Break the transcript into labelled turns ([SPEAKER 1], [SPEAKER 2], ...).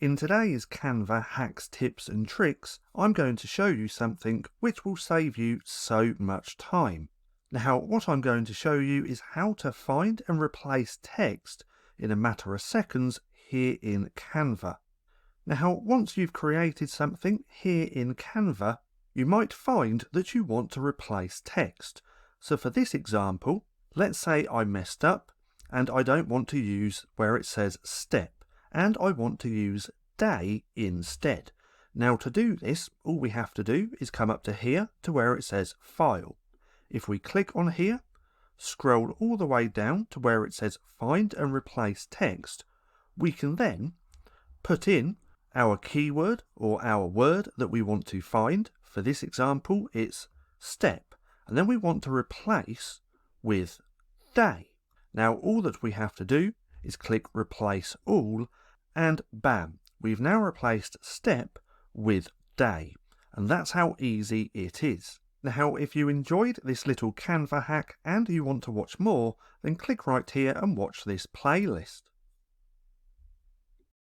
[SPEAKER 1] In today's Canva Hacks, Tips and Tricks, I'm going to show you something which will save you so much time. Now, what I'm going to show you is how to find and replace text in a matter of seconds here in Canva. Now, once you've created something here in Canva, you might find that you want to replace text. So for this example, let's say I messed up and I don't want to use where it says step, and I want to use day instead. Now to do this, all we have to do is come up to here to where it says File. If we click on here, scroll all the way down to where it says Find and Replace Text, we can then put in our keyword or our word that we want to find. For this example, it's step, and then we want to replace with day. Now all that we have to do is click Replace All, and bam, we've now replaced step with day. And that's how easy it is. Now, if you enjoyed this little Canva hack and you want to watch more, then click right here and watch this playlist.